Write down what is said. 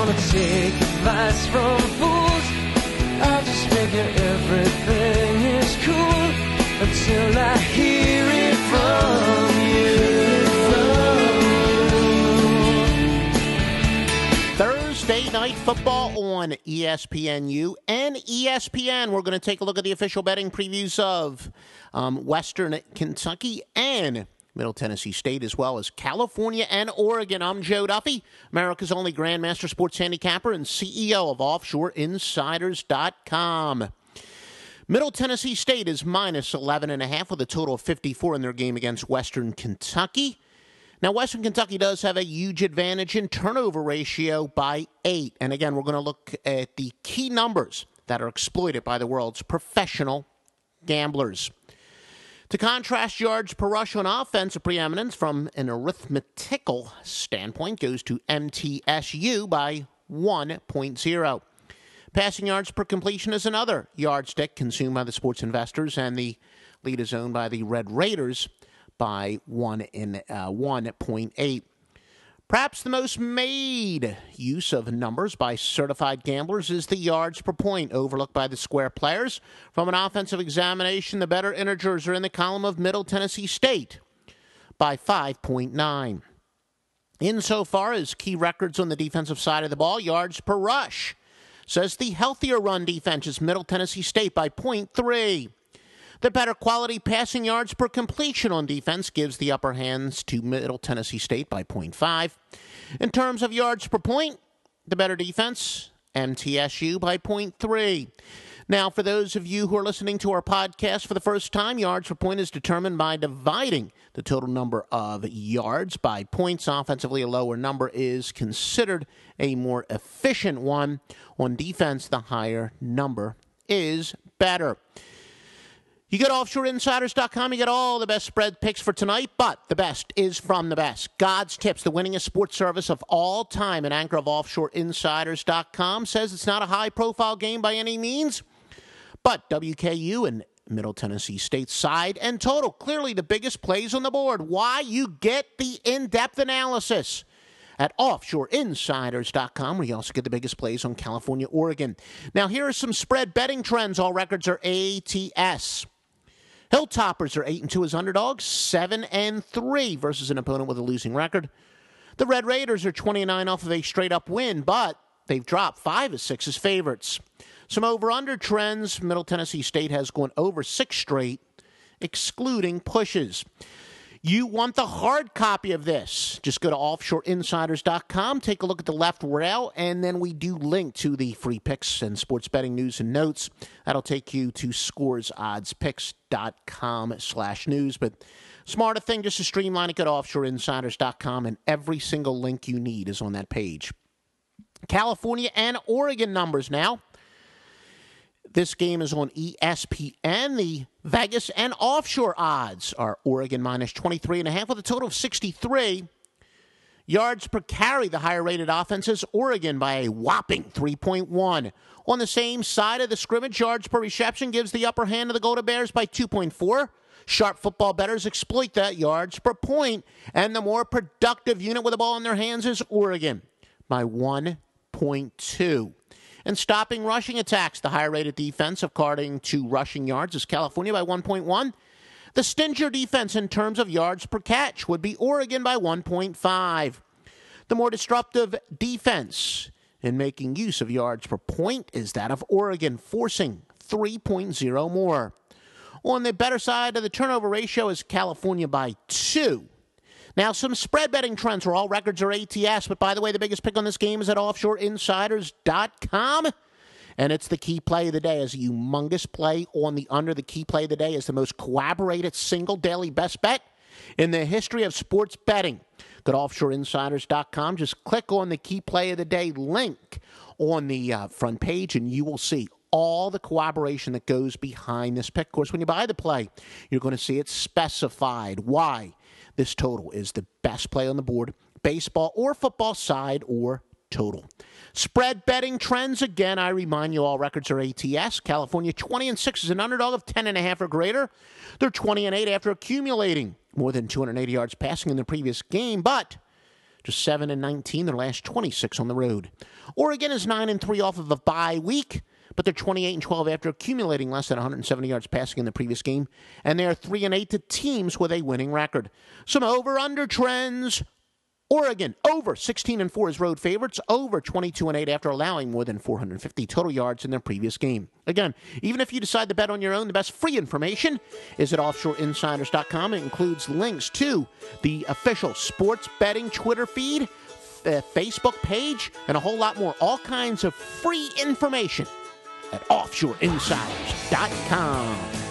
wanna take advice from fools. I just figure everything is cool until I hear it from you. Thursday Night Football on ESPNU and ESPN. We're going to take a look at the official betting previews of Western Kentucky and Middle Tennessee State, as well as California and Oregon. I'm Joe Duffy, America's only Grandmaster sports handicapper and CEO of OffshoreInsiders.com. Middle Tennessee State is minus 11.5 with a total of 54 in their game against Western Kentucky. Now, Western Kentucky does have a huge advantage in turnover ratio by 8. And again, we're going to look at the key numbers that are exploited by the world's professional gamblers. To contrast yards per rush on offense, a preeminence from an arithmetical standpoint goes to MTSU by 1.0. Passing yards per completion is another yardstick consumed by the sports investors, and the lead is owned by the Red Raiders by 1.8. Perhaps the most made use of numbers by certified gamblers is the yards per point, overlooked by the square players. From an offensive examination, the better integers are in the column of Middle Tennessee State by 5.9. Insofar as key records on the defensive side of the ball, yards per rush says the healthier run defense is Middle Tennessee State by 0.3. The better quality passing yards per completion on defense gives the upper hands to Middle Tennessee State by 0.5. In terms of yards per point, the better defense, MTSU by 0.3. Now, for those of you who are listening to our podcast for the first time, yards per point is determined by dividing the total number of yards by points. Offensively, a lower number is considered a more efficient one. On defense, the higher number is better. You get OffshoreInsiders.com, you get all the best spread picks for tonight, but the best is from the best. God's Tips, the winningest sports service of all time, and anchor of OffshoreInsiders.com, says it's not a high-profile game by any means, but WKU and Middle Tennessee State side and total, clearly the biggest plays on the board. Why? You get the in-depth analysis at OffshoreInsiders.com, where you also get the biggest plays on California, Oregon. Now, here are some spread betting trends. All records are ATS. Hilltoppers are 8-2 as underdogs, 7-3 versus an opponent with a losing record. The Red Raiders are 29 off of a straight-up win, but they've dropped 5-6 as favorites. Some over-under trends. Middle Tennessee State has gone over 6 straight, excluding pushes. You want the hard copy of this, just go to OffshoreInsiders.com, take a look at the left rail, and then we do link to the free picks and sports betting news and notes. That'll take you to scoresoddspicks.com/news. But smarter thing, just to streamline it, go to OffshoreInsiders.com, and every single link you need is on that page. California and Oregon numbers now. This game is on ESPN. The Vegas and offshore odds are Oregon minus 23.5 with a total of 63. Yards per carry, the higher-rated offense is Oregon by a whopping 3.1. On the same side of the scrimmage, yards per reception gives the upper hand of the Golden Bears by 2.4. Sharp football bettors exploit that yards per point, and the more productive unit with the ball in their hands is Oregon by 1.2. And stopping rushing attacks, the higher-rated defense, according to rushing yards, is California by 1.1. The stingier defense in terms of yards per catch would be Oregon by 1.5. The more disruptive defense in making use of yards per point is that of Oregon, forcing 3.0 more. On the better side of the turnover ratio is California by 2. Now, some spread betting trends where all records are ATS, but by the way, the biggest pick on this game is at OffshoreInsiders.com, and it's the key play of the day. As a humongous play on the under. The key play of the day is the most corroborated single daily best bet in the history of sports betting. Go to OffshoreInsiders.com. Just click on the key play of the day link on the front page, and you will see all the corroboration that goes behind this pick. Of course, when you buy the play, you're going to see it specified why this total is the best play on the board, baseball or football side or total. Spread betting trends, again, I remind you all records are ATS. California 20-6 is an underdog of 10.5 or greater. They're 20-8 after accumulating more than 280 yards passing in the previous game, but They're 7-19, their last 26 on the road. Oregon is 9-3 off of a bye week, but they're 28-12 after accumulating less than 170 yards passing in the previous game, and they are 3-8 to teams with a winning record. Some over-under trends. Oregon, over 16-4 as road favorites, over 22-8 after allowing more than 450 total yards in their previous game. Again, even if you decide to bet on your own, the best free information is at offshoreinsiders.com. It includes links to the official sports betting Twitter feed, Facebook page, and a whole lot more. All kinds of free information at offshoreinsiders.com.